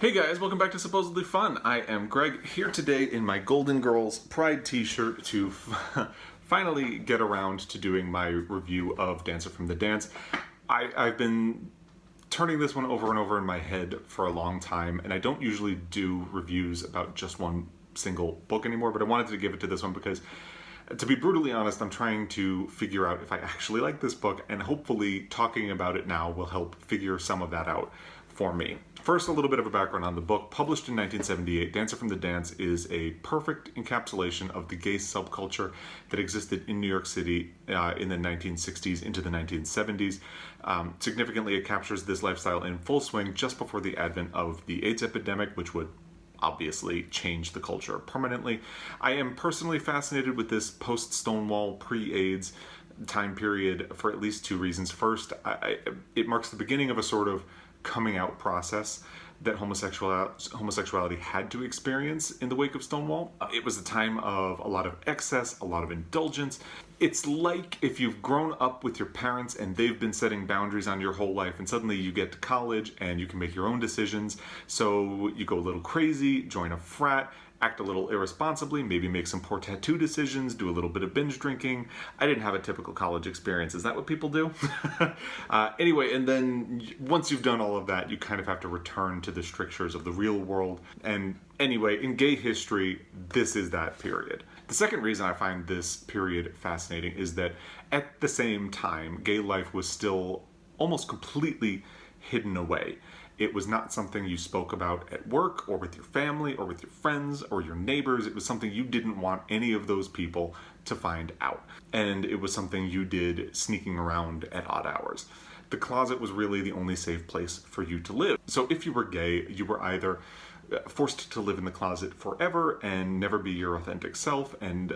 Hey guys, welcome back to Supposedly Fun. I am Greg, here today in my Golden Girls Pride t-shirt to finally get around to doing my review of Dancer from the Dance. I've been turning this one over and over in my head for a long time, and I don't usually do reviews about just one single book anymore, but I wanted to give it to this one because, to be brutally honest, I'm trying to figure out if I actually like this book, and hopefully talking about it now will help figure some of that out for me. First, a little bit of a background on the book. Published in 1978, Dancer from the Dance is a perfect encapsulation of the gay subculture that existed in New York City in the 1960s into the 1970s. Significantly, it captures this lifestyle in full swing just before the advent of the AIDS epidemic, which would obviously change the culture permanently. I am personally fascinated with this post-Stonewall, pre-AIDS time period for at least two reasons. First, it marks the beginning of a sort of coming out process that homosexuality had to experience in the wake of Stonewall. It was a time of a lot of excess, a lot of indulgence. It's like if you've grown up with your parents and they've been setting boundaries on your whole life, and suddenly you get to college and you can make your own decisions. So you go a little crazy, join a frat, act a little irresponsibly, maybe make some poor tattoo decisions, do a little bit of binge drinking. I didn't have a typical college experience. Is that what people do? Anyway, and then once you've done all of that, you kind of have to return to the strictures of the real world. And anyway, in gay history, this is that period. The second reason I find this period fascinating is that at the same time, gay life was still almost completely hidden away. It was not something you spoke about at work or with your family or with your friends or your neighbors. It was something you didn't want any of those people to find out. And it was something you did sneaking around at odd hours. The closet was really the only safe place for you to live. So if you were gay, you were either forced to live in the closet forever and never be your authentic self and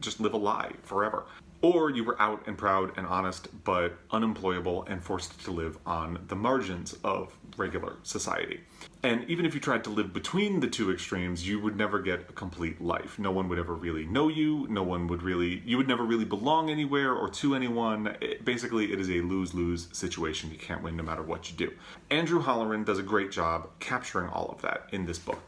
just live a lie forever. Or you were out and proud and honest, but unemployable and forced to live on the margins of regular society. And even if you tried to live between the two extremes, you would never get a complete life. No one would ever really know you. You would never really belong anywhere or to anyone. Basically, it is a lose-lose situation. You can't win no matter what you do. Andrew Holleran does a great job capturing all of that in this book.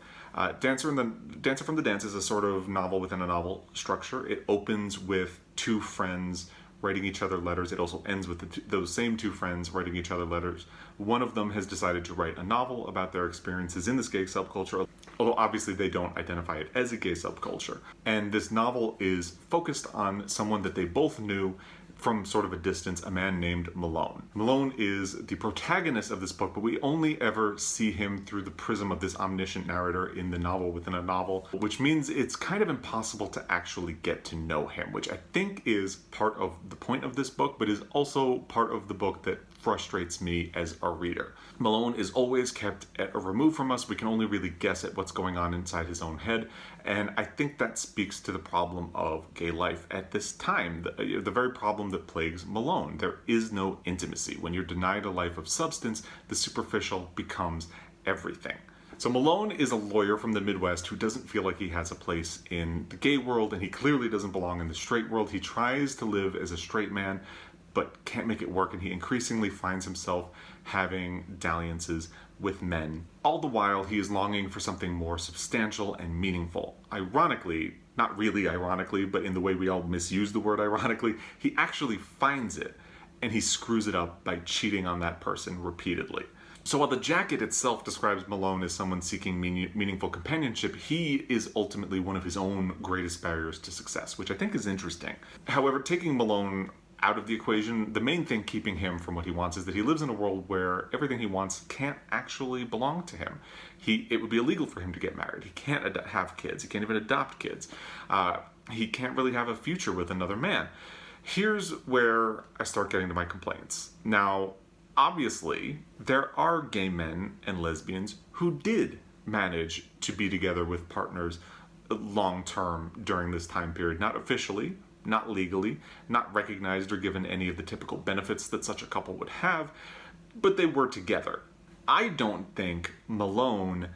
Dancer from the Dance is a sort of novel within a novel structure. It opens with two friends writing each other letters. It also ends with those same two friends writing each other letters. One of them has decided to write a novel about their experiences in this gay subculture, although obviously they don't identify it as a gay subculture. And this novel is focused on someone that they both knew from sort of a distance, a man named Malone. Malone is the protagonist of this book, but we only ever see him through the prism of this omniscient narrator in the novel within a novel, which means it's kind of impossible to actually get to know him, which I think is part of the point of this book, but is also part of the book that frustrates me as a reader. Malone is always kept at a remove from us. We can only really guess at what's going on inside his own head, and I think that speaks to the problem of gay life at this time, the very problem that plagues Malone. There is no intimacy. When you're denied a life of substance, the superficial becomes everything. So Malone is a lawyer from the Midwest who doesn't feel like he has a place in the gay world, and he clearly doesn't belong in the straight world. He tries to live as a straight man, but can't make it work, and he increasingly finds himself having dalliances with men. All the while, he is longing for something more substantial and meaningful. Ironically, not really ironically, but in the way we all misuse the word ironically, he actually finds it, and he screws it up by cheating on that person repeatedly. So while the jacket itself describes Malone as someone seeking meaningful companionship, he is ultimately one of his own greatest barriers to success, which I think is interesting. However, taking Malone out of the equation, the main thing keeping him from what he wants is that he lives in a world where everything he wants can't actually belong to him. It would be illegal for him to get married. He can't have kids. He can't even adopt kids. He can't really have a future with another man. Here's where I start getting to my complaints. Now, obviously, there are gay men and lesbians who did manage to be together with partners long-term during this time period. Not officially, not legally, not recognized or given any of the typical benefits that such a couple would have, but they were together. I don't think Malone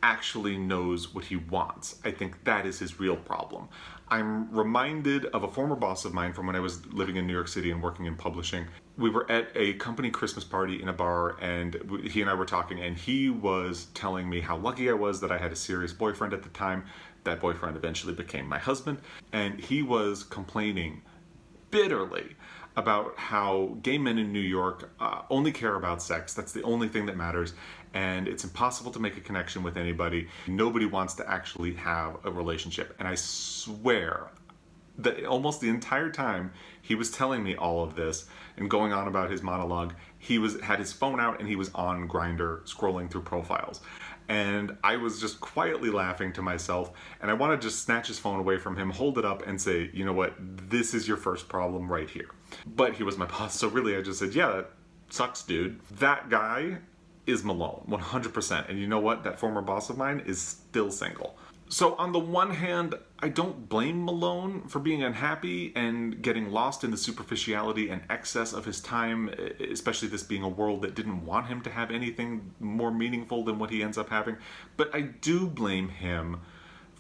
actually knows what he wants. I think that is his real problem. I'm reminded of a former boss of mine from when I was living in New York City and working in publishing. We were at a company Christmas party in a bar, and he and I were talking, and he was telling me how lucky I was that I had a serious boyfriend at the time. That boyfriend eventually became my husband, and he was complaining bitterly about how gay men in New York only care about sex. That's the only thing that matters, and it's impossible to make a connection with anybody. Nobody wants to actually have a relationship. And I swear that almost the entire time he was telling me all of this and going on about his monologue, he had his phone out and he was on Grindr scrolling through profiles. And I was just quietly laughing to myself, and I want to just snatch his phone away from him, hold it up, and say, you know what, this is your first problem right here. But he was my boss, so really I just said, yeah, that sucks, dude. That guy is Malone, 100%. And you know what? That former boss of mine is still single. So on the one hand, I don't blame Malone for being unhappy and getting lost in the superficiality and excess of his time, especially this being a world that didn't want him to have anything more meaningful than what he ends up having. But I do blame him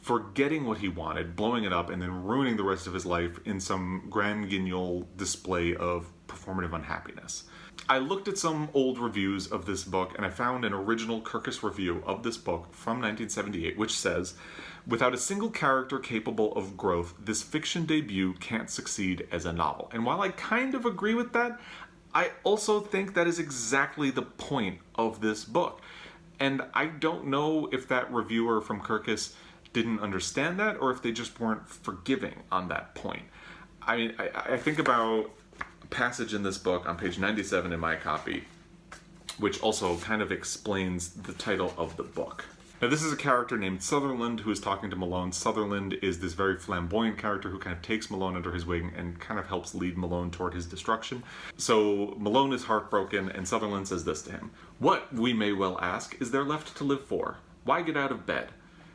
for getting what he wanted, blowing it up, and then ruining the rest of his life in some grand guignol display of performative unhappiness. I looked at some old reviews of this book, and I found an original Kirkus review of this book from 1978, which says, "Without a single character capable of growth, this fiction debut can't succeed as a novel." And while I kind of agree with that, I also think that is exactly the point of this book. And I don't know if that reviewer from Kirkus didn't understand that, or if they just weren't forgiving on that point. I mean, I think about a passage in this book on page 97 in my copy, which also kind of explains the title of the book. Now, this is a character named Sutherland who is talking to Malone. Sutherland is this very flamboyant character who kind of takes Malone under his wing and kind of helps lead Malone toward his destruction. So Malone is heartbroken, and Sutherland says this to him: "What, we may well ask, is there left to live for? Why get out of bed?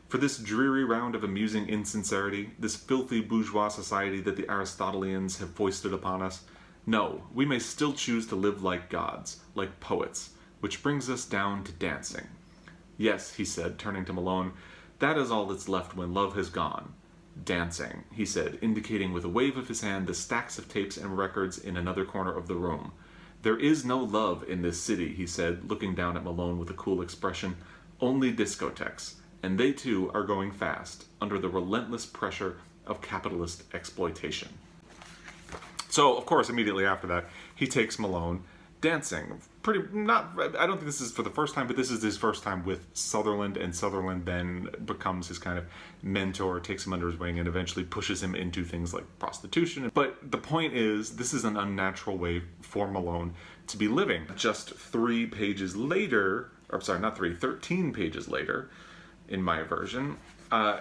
For this dreary round of amusing insincerity, this filthy bourgeois society that the Aristotelians have foisted upon us? No, we may still choose to live like gods, like poets, which brings us down to dancing." "Yes," he said, turning to Malone, "that is all that's left when love has gone. Dancing," he said, indicating with a wave of his hand the stacks of tapes and records in another corner of the room. "There is no love in this city," he said, looking down at Malone with a cool expression. "Only discotheques. And they too are going fast, under the relentless pressure of capitalist exploitation." So, of course, immediately after that, he takes Malone dancing. I don't think this is for the first time, but this is his first time with Sutherland, and Sutherland then becomes his kind of mentor, takes him under his wing, and eventually pushes him into things like prostitution. But the point is, this is an unnatural way for Malone to be living. Just 13 pages later, in my version,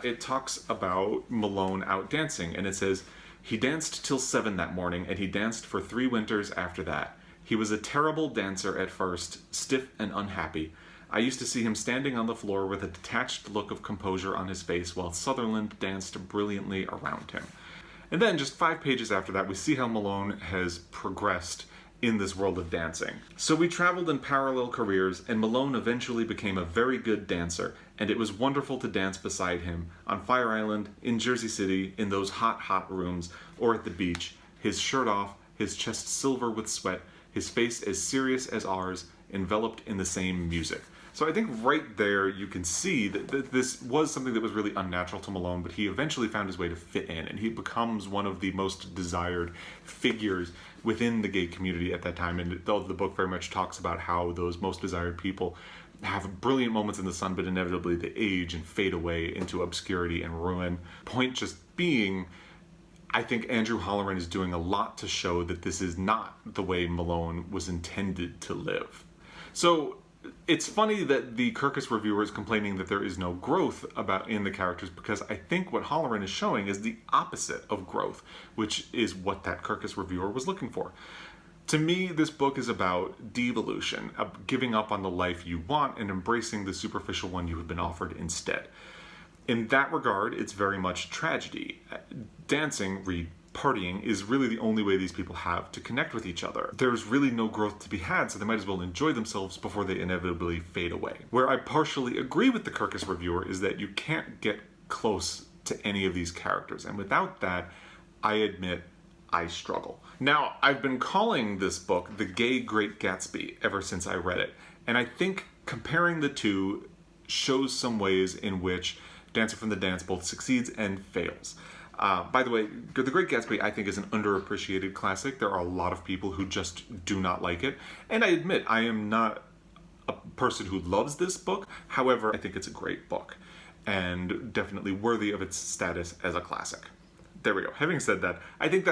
it talks about Malone out dancing, and it says, "He danced till 7 that morning, and he danced for 3 winters after that. He was a terrible dancer at first, stiff and unhappy. I used to see him standing on the floor with a detached look of composure on his face while Sutherland danced brilliantly around him." And then just 5 pages after that, we see how Malone has progressed in this world of dancing. "So we traveled in parallel careers, and Malone eventually became a very good dancer, and it was wonderful to dance beside him, on Fire Island, in Jersey City, in those hot, hot rooms, or at the beach, his shirt off, his chest silver with sweat, his face as serious as ours, enveloped in the same music." So I think right there you can see that this was something that was really unnatural to Malone, but he eventually found his way to fit in, and he becomes one of the most desired figures within the gay community at that time. And the book very much talks about how those most desired people have brilliant moments in the sun, but inevitably they age and fade away into obscurity and ruin. Point just being, I think Andrew Holleran is doing a lot to show that this is not the way Malone was intended to live. So it's funny that the Kirkus reviewer is complaining that there is no growth in the characters, because I think what Holleran is showing is the opposite of growth, which is what that Kirkus reviewer was looking for. To me, this book is about devolution, of giving up on the life you want and embracing the superficial one you have been offered instead. In that regard, it's very much tragedy. Dancing, read partying is really the only way these people have to connect with each other. There's really no growth to be had, so they might as well enjoy themselves before they inevitably fade away. Where I partially agree with the Kirkus reviewer is that you can't get close to any of these characters, and without that, I admit I struggle. Now, I've been calling this book The Gay Great Gatsby ever since I read it, and I think comparing the two shows some ways in which Dancer from the Dance both succeeds and fails. By the way, The Great Gatsby, I think, is an underappreciated classic. There are a lot of people who just do not like it. And I admit, I am not a person who loves this book. However, I think it's a great book and definitely worthy of its status as a classic. There we go. Having said that, I think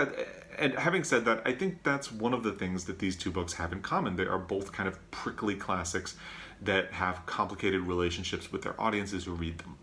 that's one of the things that these two books have in common. They are both kind of prickly classics that have complicated relationships with their audiences who read them.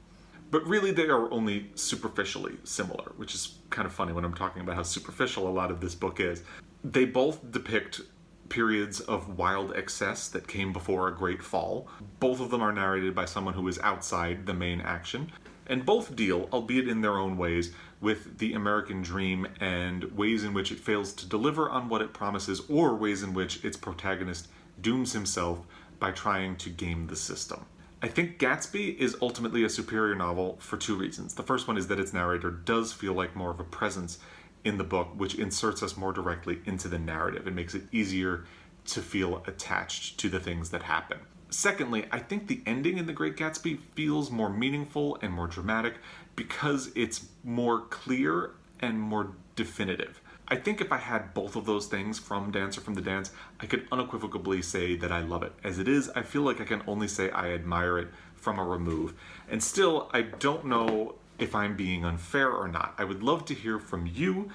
But really, they are only superficially similar, which is kind of funny when I'm talking about how superficial a lot of this book is. They both depict periods of wild excess that came before a great fall. Both of them are narrated by someone who is outside the main action. And both deal, albeit in their own ways, with the American dream and ways in which it fails to deliver on what it promises, or ways in which its protagonist dooms himself by trying to game the system. I think Gatsby is ultimately a superior novel for two reasons. The first one is that its narrator does feel like more of a presence in the book, which inserts us more directly into the narrative and makes it easier to feel attached to the things that happen. Secondly, I think the ending in The Great Gatsby feels more meaningful and more dramatic because it's more clear and more definitive. I think if I had both of those things from Dancer from the Dance, I could unequivocally say that I love it. As it is, I feel like I can only say I admire it from a remove. And still, I don't know if I'm being unfair or not. I would love to hear from you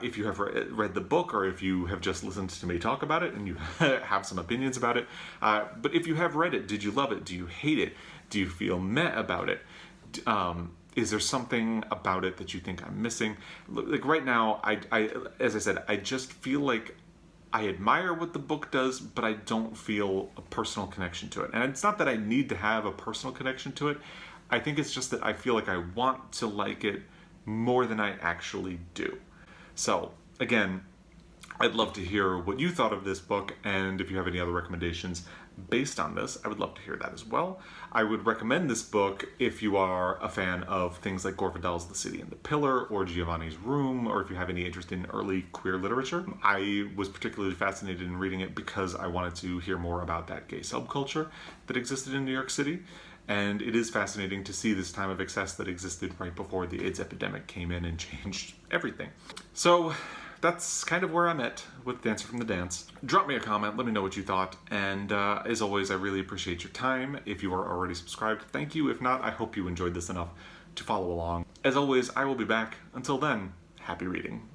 if you have read the book, or if you have just listened to me talk about it and you have some opinions about it. But if you have read it, did you love it? Do you hate it? Do you feel meh about it? Is there something about it that you think I'm missing? Like right now, as I said, I just feel like I admire what the book does, but I don't feel a personal connection to it. And it's not that I need to have a personal connection to it. I think it's just that I feel like I want to like it more than I actually do. So, again, I'd love to hear what you thought of this book, and if you have any other recommendations based on this, I would love to hear that as well. I would recommend this book if you are a fan of things like Gore Vidal's The City and the Pillar or Giovanni's Room, or if you have any interest in early queer literature. I was particularly fascinated in reading it because I wanted to hear more about that gay subculture that existed in New York City. And it is fascinating to see this time of excess that existed right before the AIDS epidemic came in and changed everything. So that's kind of where I'm at with Dancer from the Dance. Drop me a comment, let me know what you thought, and as always, I really appreciate your time. If you are already subscribed, thank you. If not, I hope you enjoyed this enough to follow along. As always, I will be back. Until then, happy reading.